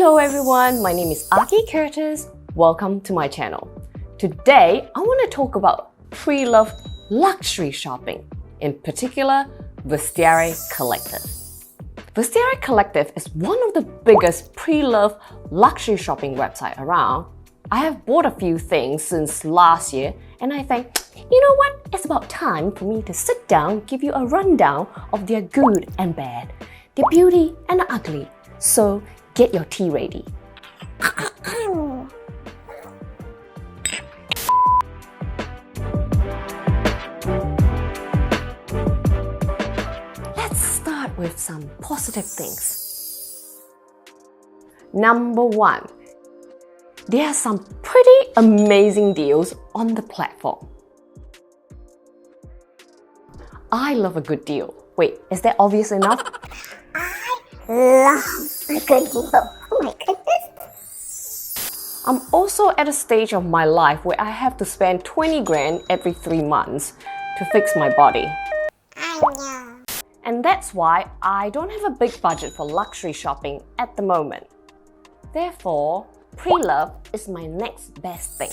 Hello everyone, my name is Aki Curtis. Welcome to my channel. Today, I want to talk about pre-loved luxury shopping, in particular, Vestiaire Collective. Vestiaire Collective is one of the biggest pre-loved luxury shopping websites around. I have bought a few things since last year and I think, you know what, it's about time for me to sit down, give you a rundown of their good and bad, their beauty and the ugly. So get your tea ready. Let's start with some positive things. Number one, there are some pretty amazing deals on the platform. I love a good deal. Wait, is that obvious enough? Love a good deal. Oh my goodness. I'm also at a stage of my life where I have to spend 20 grand every 3 months to fix my body. I know. And that's why I don't have a big budget for luxury shopping at the moment. Therefore, pre-love is my next best thing.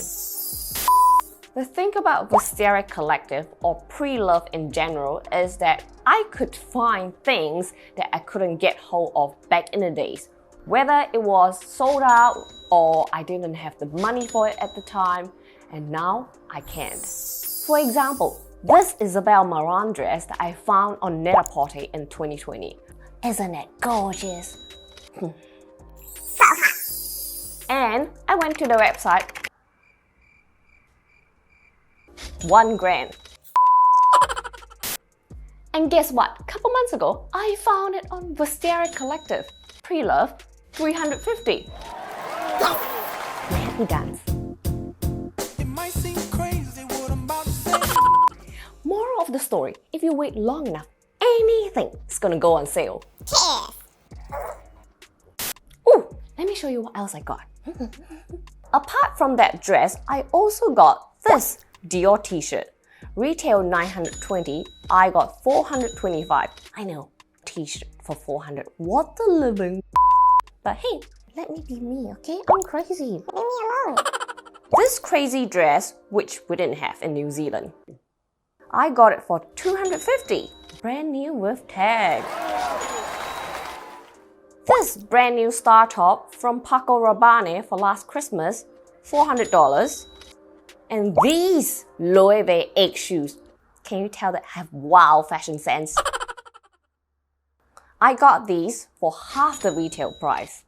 The thing about Vestiaire Collective or pre-love in general is that I could find things that I couldn't get hold of back in the days. Whether it was sold out or I didn't have the money for it at the time, and now I can. For example, this Isabel Marant dress that I found on Net-a-Porter in 2020. Isn't it gorgeous? So hot. And I went to the website. 1 grand. And guess what? A couple months ago, I found it on Vestiaire Collective. Pre-love, 350. Happy dance. It might seem crazy what I'm about to say. Moral of the story, if you wait long enough, anything is gonna go on sale. Cheers. Ooh, let me show you what else I got. Apart from that dress, I also got this Dior t-shirt. Retail 920, I got 425. I know, t-shirt for 400. What the living? But hey, let me be me, okay? I'm crazy. Leave me alone. This crazy dress, which we didn't have in New Zealand, I got it for 250. Brand new with tag. This brand new star top from Paco Rabanne for last Christmas, $400. And these Loewe egg shoes. Can you tell that I have wow fashion sense? I got these for half the retail price.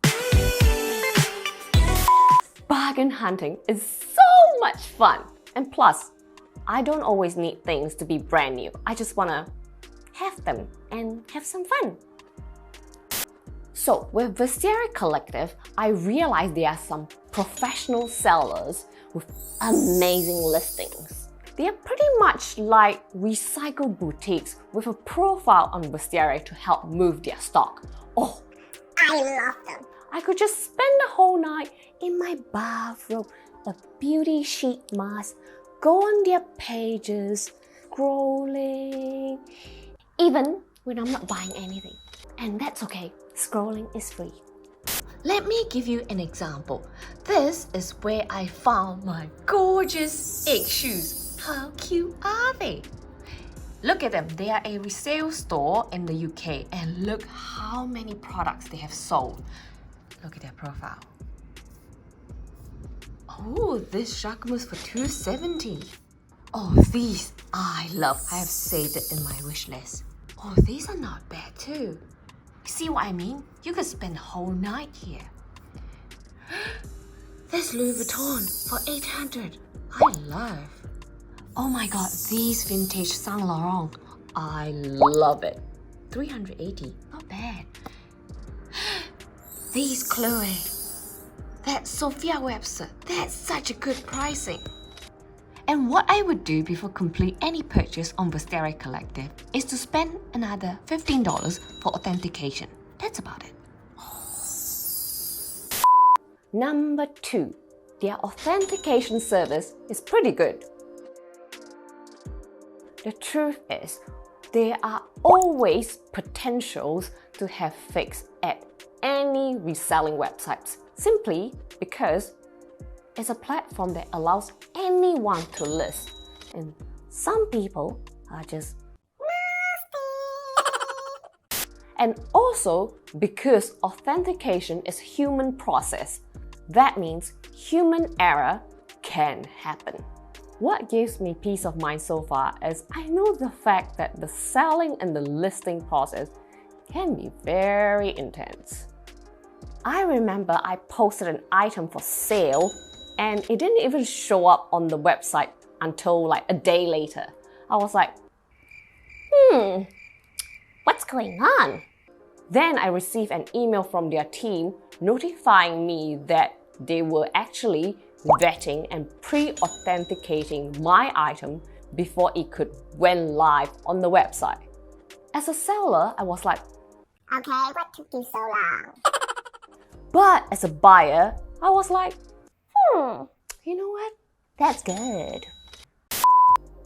Bargain hunting is so much fun. And plus, I don't always need things to be brand new. I just wanna have them and have some fun. So with Vestiaire Collective, I realized there are some professional sellers with amazing listings. They are pretty much like recycled boutiques with a profile on Vestiaire to help move their stock. Oh, I love them. I could just spend the whole night in my bathrobe, a beauty sheet mask, go on their pages, scrolling, even when I'm not buying anything. And that's okay, scrolling is free. Let me give you an example. This is where I found my gorgeous egg shoes. How cute are they? Look at them. They are a resale store in the UK and look how many products they have sold. Look at their profile. Oh, this Jacquemus for 270. Oh, these I love. I have saved it in my wish list. Oh, these are not bad too. See what I mean? You could spend the whole night here. This Louis Vuitton for 800. I love. Oh my god, these vintage Saint Laurent. I love it. 380. Not bad. These Chloe. That's Sophia Webster. That's such a good pricing. And what I would do before complete any purchase on Vestiaire Collective is to spend another $15 for authentication. That's about it. Number 2, their authentication service is pretty good. The truth is, there are always potentials to have fixed at any reselling websites simply because it's a platform that allows anyone to list, and some people are just and also because authentication is a human process. That means human error can happen. What gives me peace of mind so far is I know the fact that the selling and the listing process can be very intense. I remember I posted an item for sale and it didn't even show up on the website until like a day later. I was like, what's going on? Then I received an email from their team notifying me that they were actually vetting and pre-authenticating my item before it could went live on the website. As a seller, I was like, Okay, what took you so long? but as a buyer, I was like, you know what? That's good.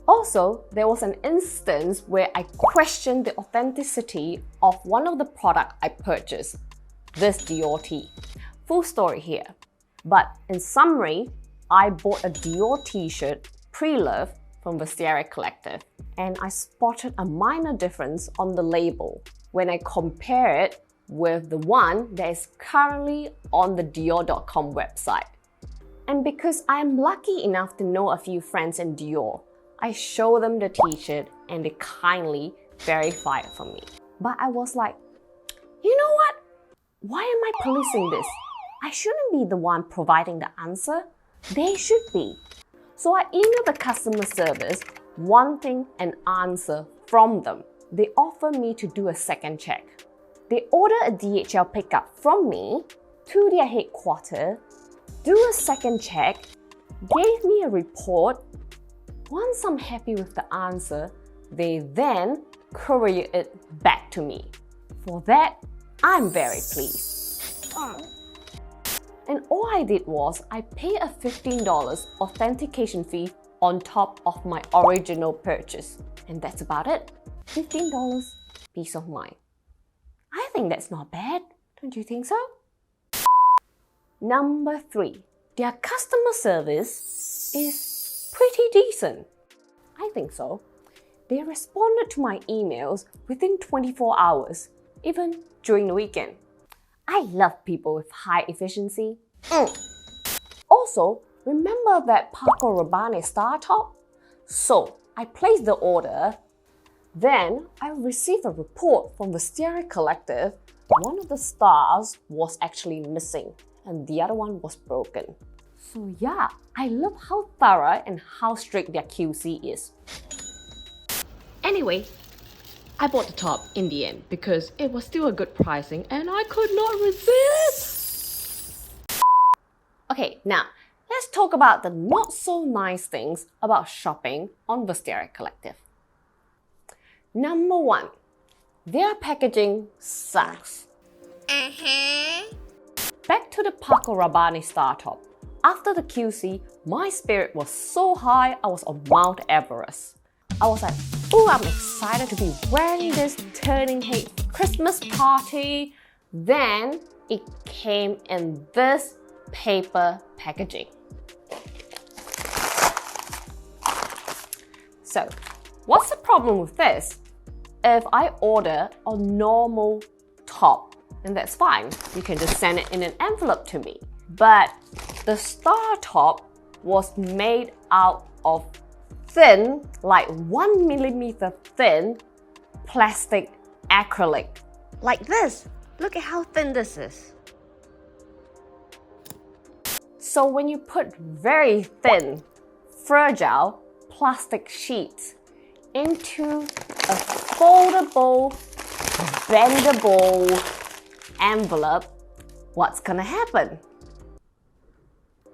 Also, there was an instance where I questioned the authenticity of one of the products I purchased, this Dior tee. Full story here. But in summary, I bought a Dior t-shirt, pre-loved, from Vestiaire Collective, and I spotted a minor difference on the label when I compare it with the one that is currently on the Dior.com website. And because I am lucky enough to know a few friends in Dior, I showed them the t-shirt and they kindly verified it for me. But I was like, you know what? Why am I policing this? I shouldn't be the one providing the answer. They should be. So I emailed the customer service wanting an answer from them. They offered me to do a second check. They ordered a DHL pickup from me to their headquarters, do a second check, gave me a report. Once I'm happy with the answer, they then courier it back to me. For that, I'm very pleased. And all I did was I paid a $15 authentication fee on top of my original purchase. And that's about it. $15, peace of mind. I think that's not bad, don't you think so? Number 3, their customer service is pretty decent. I think so. They responded to my emails within 24 hours, even during the weekend. I love people with high efficiency. Also, remember that Paco Rabanne star top? So, I placed the order. Then, I received a report from the Vestiaire Collective. One of the stars was actually missing and the other one was broken. So yeah, I love how thorough and how strict their QC is. Anyway, I bought the top in the end because it was still a good pricing and I could not resist. Okay, now let's talk about the not so nice things about shopping on Vestiaire Collective. Number 1, their packaging sucks. Back to the Paco Rabanne star top. After the QC, my spirit was so high, I was on Mount Everest. I was like, oh, I'm excited to be wearing this turning head Christmas party. Then it came in this paper packaging. So, what's the problem with this? If I order a normal top, then that's fine. You can just send it in an envelope to me. But the star top was made out of thin, like 1 millimeter thin, plastic acrylic. Like this. Look at how thin this is. So when you put very thin, fragile plastic sheets into a foldable, bendable envelope, what's gonna happen?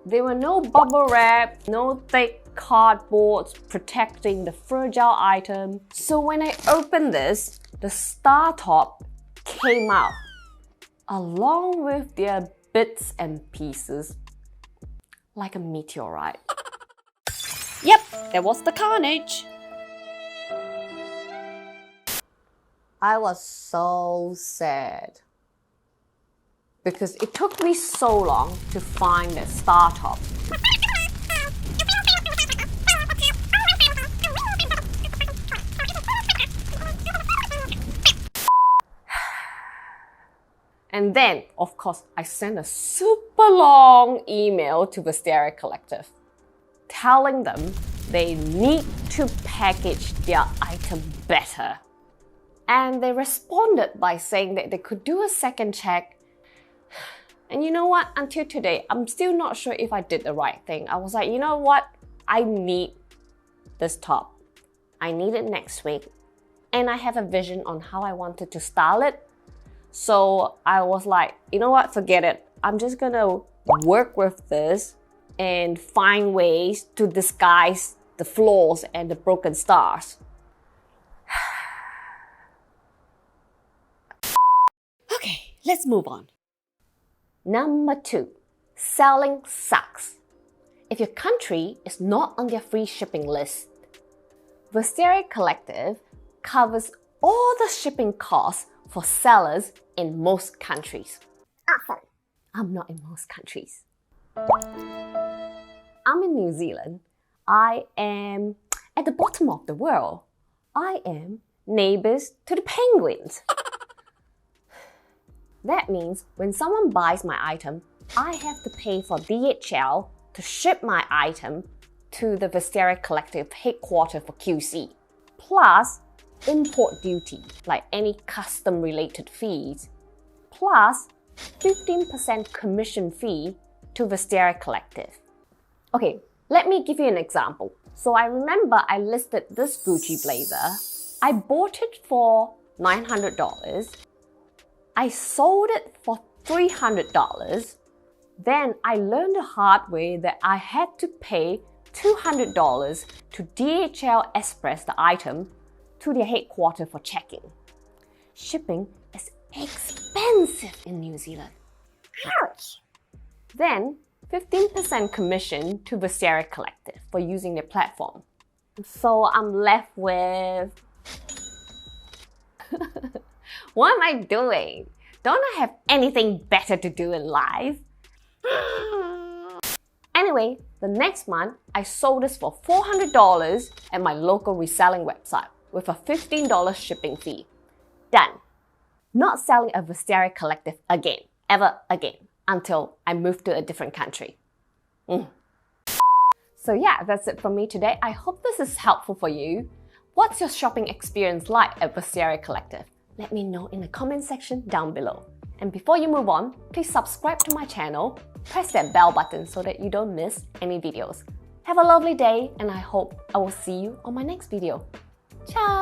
There were no bubble wrap, no thick cardboards protecting the fragile item. So when I opened this, the star top came out along with their bits and pieces like a meteorite. Yep, that was the carnage. I was so sad. because it took me so long to find that star top. And then, of course, I sent a super long email to Vestiaire Collective telling them they need to package their item better. And they responded by saying that they could do a second check. And you know what? Until today, I'm still not sure if I did the right thing. I was like, you know what? I need this top. I need it next week. And I have a vision on how I wanted to style it. So I was like, you know what? Forget it. I'm just gonna work with this and find ways to disguise the flaws and the broken stars. Okay, let's move on. Number 2, selling sucks. If your country is not on their free shipping list, Vestiaire Collective covers all the shipping costs for sellers in most countries. Awesome. I'm not in most countries. I'm in New Zealand. I am at the bottom of the world. I am neighbors to the penguins. That means when someone buys my item, I have to pay for DHL to ship my item to the Vestiaire Collective headquarters for QC. Plus, import duty, like any custom-related fees. Plus, 15% commission fee to Vestiaire Collective. Okay, let me give you an example. So I remember I listed this Gucci blazer. I bought it for $900. I sold it for $300. Then I learned the hard way that I had to pay $200 to DHL Express the item to their headquarters for checking. Shipping is expensive in New Zealand. Ouch. Then 15% commission to Vestiaire Collective for using their platform. So I'm left with... What am I doing? Don't I have anything better to do in life? Anyway, the next month, I sold this for $400 at my local reselling website with a $15 shipping fee. Done. Not selling a Vestiaire Collective again, ever again, until I move to a different country. So yeah, that's it from me today. I hope this is helpful for you. What's your shopping experience like at Vestiaire Collective? Let me know in the comment section down below. And before you move on, please subscribe to my channel, press that bell button so that you don't miss any videos. Have a lovely day, and I hope I will see you on my next video. Ciao!